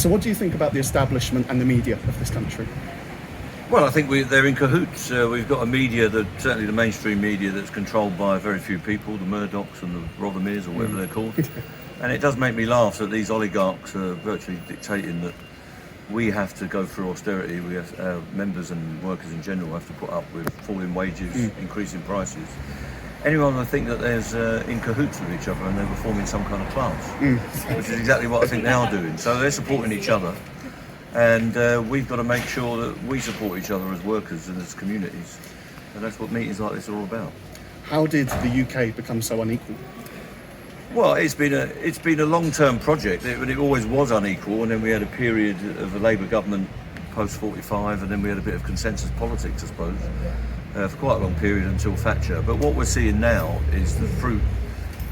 So what do you think about the establishment and the media of this country? Well, I think they're in cahoots. We've got a media that, certainly the mainstream media, that's controlled by very few people, the Murdochs and the Rothermeres or whatever they're called. And it does make me laugh that these oligarchs are virtually dictating that we have to go through austerity. We have, members and workers in general have to put up with falling wages, increasing prices. Anyone would think that there's in cahoots with each other and they're forming some kind of class, which is exactly what I think they are doing. So they're supporting each other. And we've got to make sure that we support each other as workers and as communities. And that's what meetings like this are all about. How did the UK become so unequal? Well, it's been a long-term project. It always was unequal, and then we had a period of a Labour government post-45, and then we had a bit of consensus politics, I suppose, for quite a long period until Thatcher. But what we're seeing now is the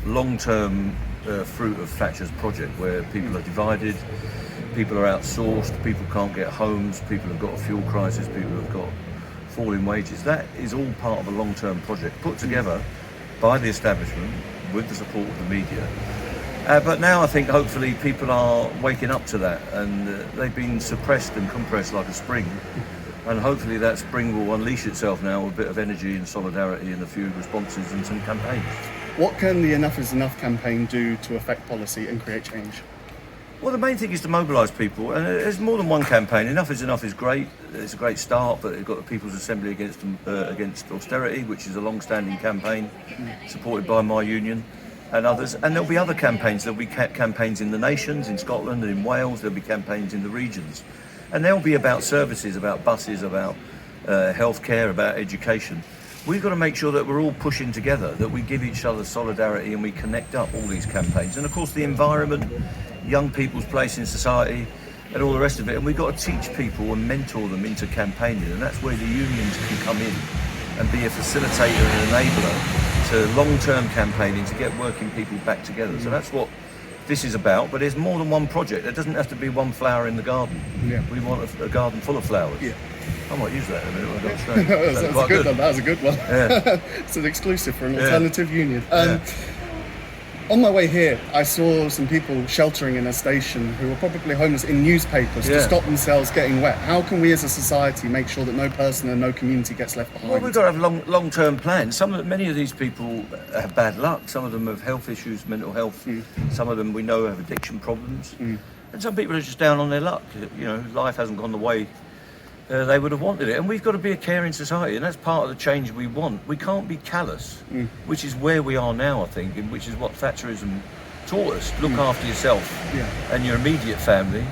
long-term fruit of Thatcher's project, where people are divided, people are outsourced, people can't get homes, people have got a fuel crisis, people have got falling wages. That is all part of a long-term project put together by the establishment with the support of the media. But now I think hopefully people are waking up to that, and they've been suppressed and compressed like a spring. And hopefully that spring will unleash itself now with a bit of energy and solidarity and a few responses and some campaigns. What can the Enough is Enough campaign do to affect policy and create change? Well, the main thing is to mobilise people, and there's more than one campaign. Enough is Enough is great. It's a great start, but they've got the People's Assembly against austerity, which is a long-standing campaign supported by my union and others. And there'll be other campaigns. There'll be campaigns in the nations, in Scotland and in Wales. There'll be campaigns in the regions, and they'll be about services, about buses, about healthcare, about education. We've got to make sure that we're all pushing together, that we give each other solidarity and we connect up all these campaigns. And of course the environment, young people's place in society and all the rest of it. And we've got to teach people and mentor them into campaigning. And that's where the unions can come in and be a facilitator and enabler to long-term campaigning to get working people back together. So that's what this is about. But there's more than one project. There doesn't have to be one flower in the garden. Yeah. We want a garden full of flowers. Yeah. I might use that in a minute. That was a good one. Yeah. It's an exclusive for an alternative union. On my way here, I saw some people sheltering in a station who were probably homeless in newspapers to stop themselves getting wet. How can we as a society make sure that no person and no community gets left behind? Well, we've got to have long-term plans. Many of these people have bad luck. Some of them have health issues, mental health. Some of them we know have addiction problems. And some people are just down on their luck. You know, life hasn't gone the way they would have wanted it, and we've got to be a caring society, and that's part of the change we want. We can't be callous, which is where we are now, I think, and which is what Thatcherism taught us. Look after yourself and your immediate family.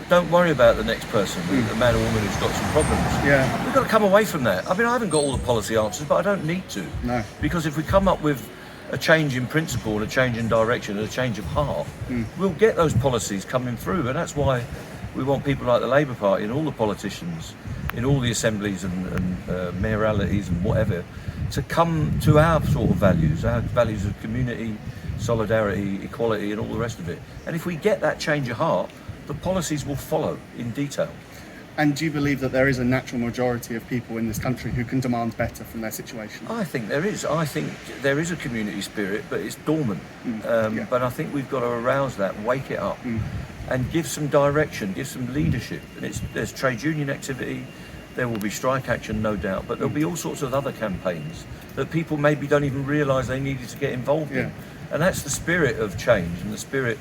Don't worry about the next person, the man or woman who's got some problems. We've got to come away from that. I mean, I haven't got all the policy answers, but I don't need to. No. Because if we come up with a change in principle and a change in direction and a change of heart, we'll get those policies coming through, and that's why we want people like the Labour Party and all the politicians in all the assemblies and mayoralities and whatever to come to our sort of values, our values of community, solidarity, equality and all the rest of it. And if we get that change of heart, the policies will follow in detail. And do you believe that there is a natural majority of people in this country who can demand better from their situation? I think there is. I think there is a community spirit, but it's dormant. But I think we've got to arouse that, wake it up. And give some direction, give some leadership. And there's trade union activity, there will be strike action, no doubt, but there'll be all sorts of other campaigns that people maybe don't even realise they needed to get involved in. And that's the spirit of change and the spirit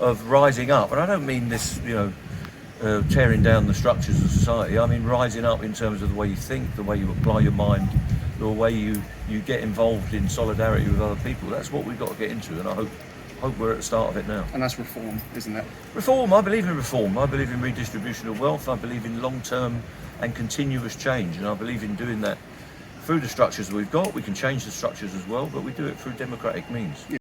of rising up. And I don't mean this, tearing down the structures of society. I mean rising up in terms of the way you think, the way you apply your mind, the way you get involved in solidarity with other people. That's what we've got to get into, and I hope we're at the start of it now. And that's reform, isn't it? Reform, I believe in reform. I believe in redistribution of wealth. I believe in long-term and continuous change. And I believe in doing that through the structures we've got. We can change the structures as well, but we do it through democratic means.